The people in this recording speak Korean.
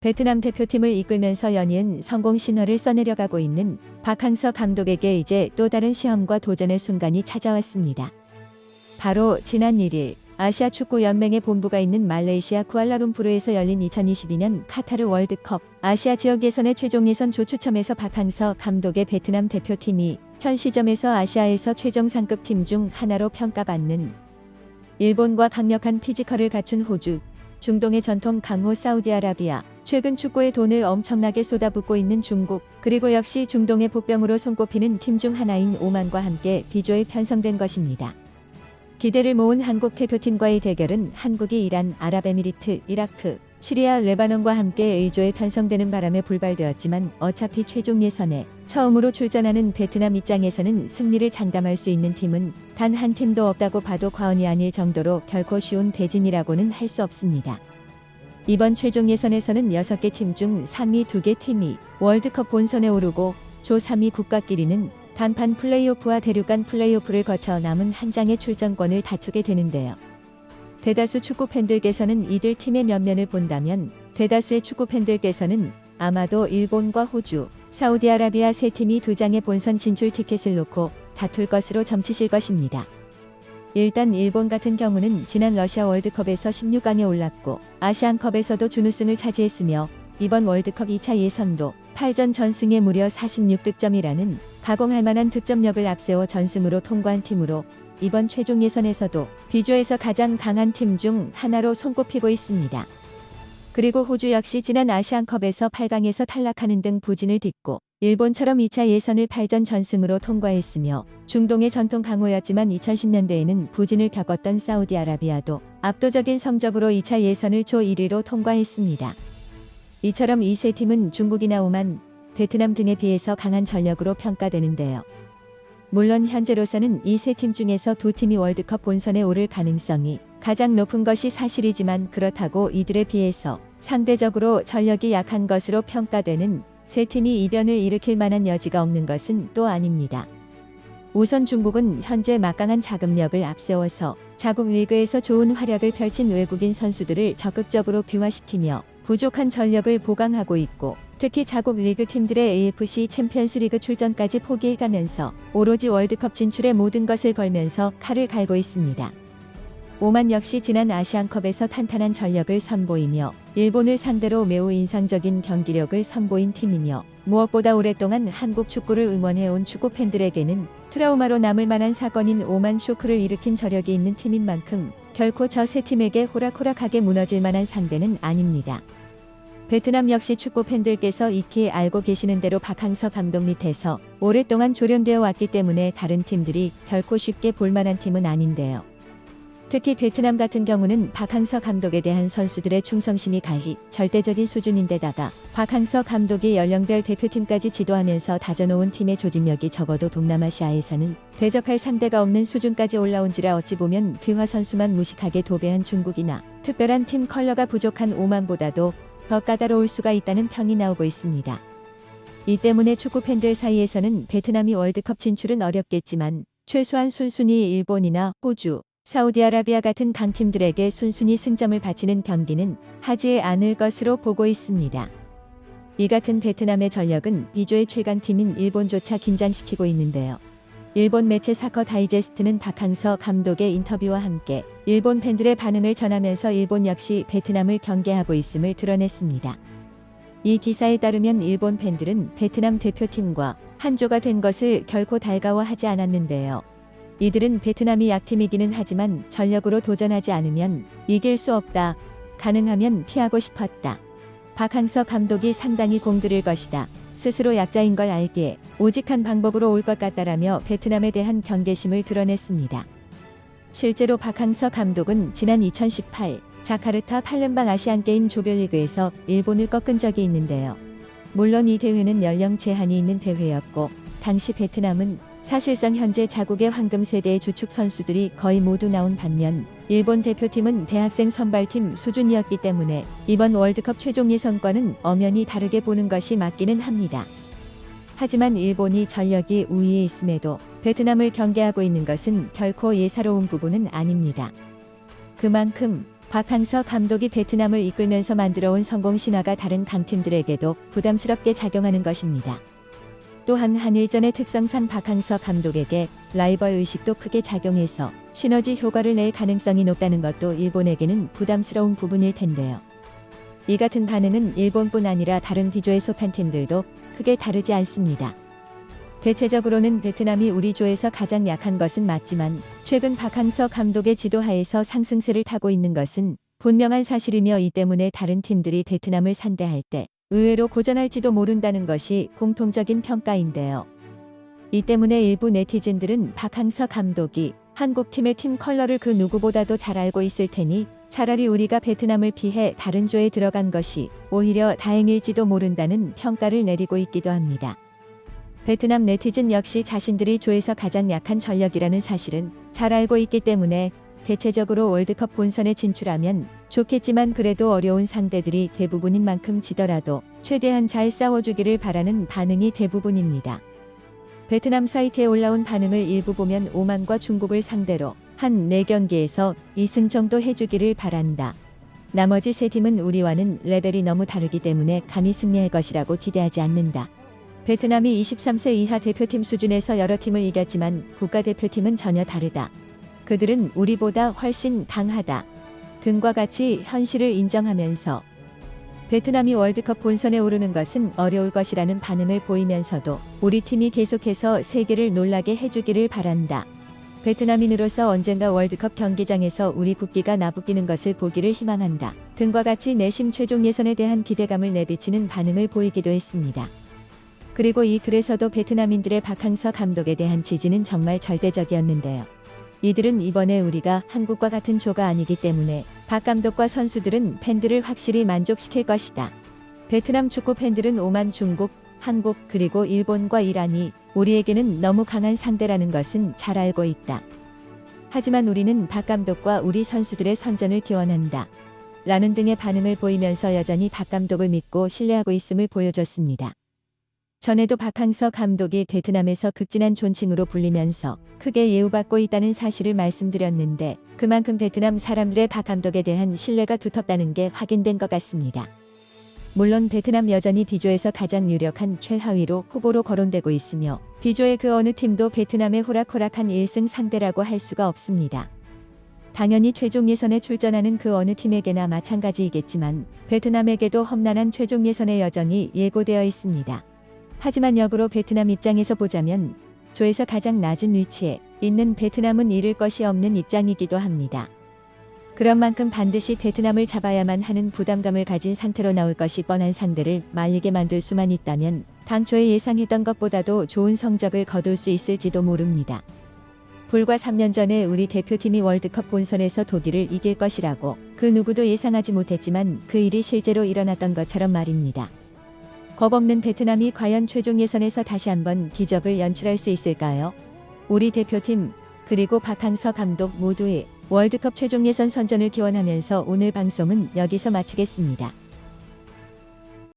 베트남 대표팀을 이끌면서 연이은 성공 신화를 써내려가고 있는 박항서 감독에게 이제 또 다른 시험과 도전의 순간이 찾아왔습니다. 바로 지난 1일 아시아 축구 연맹의 본부가 있는 말레이시아 쿠알라룸푸르에서 열린 2022년 카타르 월드컵 아시아 지역 예선의 최종 예선 조추첨에서 박항서 감독의 베트남 대표팀이 현 시점에서 아시아에서 최정 상급 팀 중 하나로 평가받는 일본과 강력한 피지컬을 갖춘 호주, 중동의 전통 강호 사우디아라비아, 최근 축구에 돈을 엄청나게 쏟아붓고 있는 중국, 그리고 역시 중동의 복병으로 손꼽히는 팀 중 하나인 오만과 함께 비조에 편성된 것입니다. 기대를 모은 한국 대표팀과의 대결은 한국이 이란, 아랍에미리트, 이라크, 시리아, 레바논과 함께 A조에 편성되는 바람에 불발되었지만 어차피 최종 예선에 처음으로 출전하는 베트남 입장에서는 승리를 장담할 수 있는 팀은 단 한 팀도 없다고 봐도 과언이 아닐 정도로 결코 쉬운 대진이라고는 할 수 없습니다. 이번 최종 예선에서는 6개 팀 중 상위 2개 팀이 월드컵 본선에 오르고 조 3위 국가끼리는 단판 플레이오프와 대륙간 플레이오프를 거쳐 남은 한 장의 출전권을 다투게 되는데요. 대다수 축구 팬들께서는 이들 팀의 면면을 본다면 대다수의 축구 팬들께서는 아마도 일본과 호주, 사우디아라비아 세 팀이 2장의 본선 진출 티켓을 놓고 다툴 것으로 점치실 것입니다. 일단 일본 같은 경우는 지난 러시아 월드컵에서 16강에 올랐고 아시안컵에서도 준우승을 차지했으며 이번 월드컵 2차 예선도 8전 전승에 무려 46득점이라는 가공할 만한 득점력을 앞세워 전승으로 통과한 팀으로 이번 최종 예선에서도 비조에서 가장 강한 팀 중 하나로 손꼽히고 있습니다. 그리고 호주 역시 지난 아시안컵에서 8강에서 탈락하는 등 부진을 딛고 일본처럼 2차 예선을 8전 전승으로 통과했으며 중동의 전통 강호였지만 2010년대에는 부진을 겪었던 사우디아라비아도 압도적인 성적으로 2차 예선을 조 1위로 통과했습니다. 이처럼 이 세 팀은 중국이나 오만, 베트남 등에 비해서 강한 전력으로 평가되는데요. 물론 현재로서는 이 세 팀 중에서 2팀이 월드컵 본선에 오를 가능성이 가장 높은 것이 사실이지만 그렇다고 이들에 비해서 상대적으로 전력이 약한 것으로 평가되는 세 팀이 이변을 일으킬 만한 여지가 없는 것은 또 아닙니다. 우선 중국은 현재 막강한 자금력을 앞세워서 자국 리그에서 좋은 활약을 펼친 외국인 선수들을 적극적으로 귀화시키며 부족한 전력을 보강하고 있고 특히 자국 리그 팀들의 AFC 챔피언스리그 출전까지 포기해가면서 오로지 월드컵 진출에 모든 것을 걸면서 칼을 갈고 있습니다. 오만 역시 지난 아시안컵에서 탄탄한 전력을 선보이며 일본을 상대로 매우 인상적인 경기력을 선보인 팀이며 무엇보다 오랫동안 한국 축구를 응원해온 축구 팬들에게는 트라우마로 남을 만한 사건인 오만 쇼크를 일으킨 저력이 있는 팀인 만큼 결코 저 세 팀에게 호락호락하게 무너질 만한 상대는 아닙니다. 베트남 역시 축구 팬들께서 익히 알고 계시는 대로 박항서 감독 밑에서 오랫동안 조련되어 왔기 때문에 다른 팀들이 결코 쉽게 볼만한 팀은 아닌데요. 특히 베트남 같은 경우는 박항서 감독에 대한 선수들의 충성심이 가히 절대적인 수준인데다가 박항서 감독이 연령별 대표팀까지 지도하면서 다져놓은 팀의 조직력이 적어도 동남아시아에서는 대적할 상대가 없는 수준까지 올라온지라 어찌 보면 귀화 선수만 무식하게 도배한 중국이나 특별한 팀 컬러가 부족한 오만보다도 더 까다로울 수가 있다는 평이 나오고 있습니다. 이 때문에 축구 팬들 사이에서는 베트남이 월드컵 진출은 어렵겠지만 최소한 순순히 일본이나 호주, 사우디아라비아 같은 강팀들에게 순순히 승점을 바치는 경기는 하지 않을 것으로 보고 있습니다. 이 같은 베트남의 전력은 비조의 최강팀인 일본조차 긴장시키고 있는데요. 일본 매체 사커 다이제스트는 박항서 감독의 인터뷰와 함께 일본 팬들의 반응을 전하면서 일본 역시 베트남을 경계하고 있음을 드러냈습니다. 이 기사에 따르면 일본 팬들은 베트남 대표팀과 한조가 된 것을 결코 달가워하지 않았는데요. 이들은 베트남이 약팀이기는 하지만 전력으로 도전하지 않으면 이길 수 없다. 가능하면 피하고 싶었다. 박항서 감독이 상당히 공들일 것이다. 스스로 약자인 걸 알기에 오직 한 방법으로 올 것 같다라며 베트남에 대한 경계심을 드러냈습니다. 실제로 박항서 감독은 지난 2018 자카르타 팔렘방 아시안게임 조별리그에서 일본을 꺾은 적이 있는데요. 물론 이 대회는 연령 제한이 있는 대회였고 당시 베트남은 사실상 현재 자국의 황금 세대의 주축 선수들이 거의 모두 나온 반면 일본 대표팀은 대학생 선발팀 수준이었기 때문에 이번 월드컵 최종 예선과는 엄연히 다르게 보는 것이 맞기는 합니다. 하지만 일본이 전력이 우위에 있음에도 베트남을 경계하고 있는 것은 결코 예사로운 부분은 아닙니다. 그만큼 박항서 감독이 베트남을 이끌면서 만들어온 성공 신화가 다른 강팀들에게도 부담스럽게 작용하는 것입니다. 또한 한일전의 특성상 박항서 감독에게 라이벌 의식도 크게 작용해서 시너지 효과를 낼 가능성이 높다는 것도 일본에게는 부담스러운 부분일 텐데요. 이 같은 반응은 일본뿐 아니라 다른 B조에 속한 팀들도 크게 다르지 않습니다. 대체적으로는 베트남이 우리 조에서 가장 약한 것은 맞지만 최근 박항서 감독의 지도하에서 상승세를 타고 있는 것은 분명한 사실이며 이 때문에 다른 팀들이 베트남을 상대할 때 의외로 고전할지도 모른다는 것이 공통적인 평가인데요. 이 때문에 일부 네티즌들은 박항서 감독이 한국팀의 팀 컬러를 그 누구보다도 잘 알고 있을 테니 차라리 우리가 베트남을 피해 다른 조에 들어간 것이 오히려 다행일지도 모른다는 평가를 내리고 있기도 합니다. 베트남 네티즌 역시 자신들이 조에서 가장 약한 전력이라는 사실은 잘 알고 있기 때문에 대체적으로 월드컵 본선에 진출하면 좋겠지만 그래도 어려운 상대들이 대부분인 만큼 지더라도 최대한 잘 싸워주기를 바라는 반응이 대부분입니다. 베트남 사이트에 올라온 반응을 일부 보면 오만과 중국을 상대로 한 4경기에서 2승 정도 해주기를 바란다. 나머지 3팀은 우리와는 레벨이 너무 다르기 때문에 감히 승리할 것이라고 기대하지 않는다. 베트남이 23세 이하 대표팀 수준에서 여러 팀을 이겼지만 국가대표팀은 전혀 다르다. 그들은 우리보다 훨씬 강하다. 등과 같이 현실을 인정하면서 베트남이 월드컵 본선에 오르는 것은 어려울 것이라는 반응을 보이면서도 우리 팀이 계속해서 세계를 놀라게 해주기를 바란다. 베트남인으로서 언젠가 월드컵 경기장에서 우리 국기가 나부끼는 것을 보기를 희망한다. 등과 같이 내심 최종 예선에 대한 기대감을 내비치는 반응을 보이기도 했습니다. 그리고 이 글에서도 베트남인들의 박항서 감독에 대한 지지는 정말 절대적이었는데요. 이들은 이번에 우리가 한국과 같은 조가 아니기 때문에 박 감독과 선수들은 팬들을 확실히 만족시킬 것이다. 베트남 축구 팬들은 오만 중국, 한국 그리고 일본과 이란이 우리에게는 너무 강한 상대라는 것은 잘 알고 있다. 하지만 우리는 박 감독과 우리 선수들의 선전을 기원한다. 라는 등의 반응을 보이면서 여전히 박 감독을 믿고 신뢰하고 있음을 보여줬습니다. 전에도 박항서 감독이 베트남에서 극진한 존칭으로 불리면서 크게 예우받고 있다는 사실을 말씀드렸는데 그만큼 베트남 사람들의 박 감독에 대한 신뢰가 두텁다는 게 확인된 것 같습니다. 물론 베트남 여전히 B조에서 가장 유력한 최하위로 후보로 거론되고 있으며 B조의 그 어느 팀도 베트남의 호락호락한 1승 상대라고 할 수가 없습니다. 당연히 최종 예선에 출전하는 그 어느 팀에게나 마찬가지이겠지만 베트남에게도 험난한 최종 예선의 여정이 예고되어 있습니다. 하지만 역으로 베트남 입장에서 보자면 조에서 가장 낮은 위치에 있는 베트남은 잃을 것이 없는 입장이기도 합니다. 그런 만큼 반드시 베트남을 잡아야만 하는 부담감을 가진 상태로 나올 것이 뻔한 상대를 말리게 만들 수만 있다면 당초에 예상했던 것보다도 좋은 성적을 거둘 수 있을지도 모릅니다. 불과 3년 전에 우리 대표팀이 월드컵 본선에서 독일을 이길 것이라고 그 누구도 예상하지 못했지만 그 일이 실제로 일어났던 것처럼 말입니다. 겁없는 베트남이 과연 최종 예선에서 다시 한번 기적을 연출할 수 있을까요? 우리 대표팀 그리고 박항서 감독 모두의 월드컵 최종 예선 선전을 기원하면서 오늘 방송은 여기서 마치겠습니다.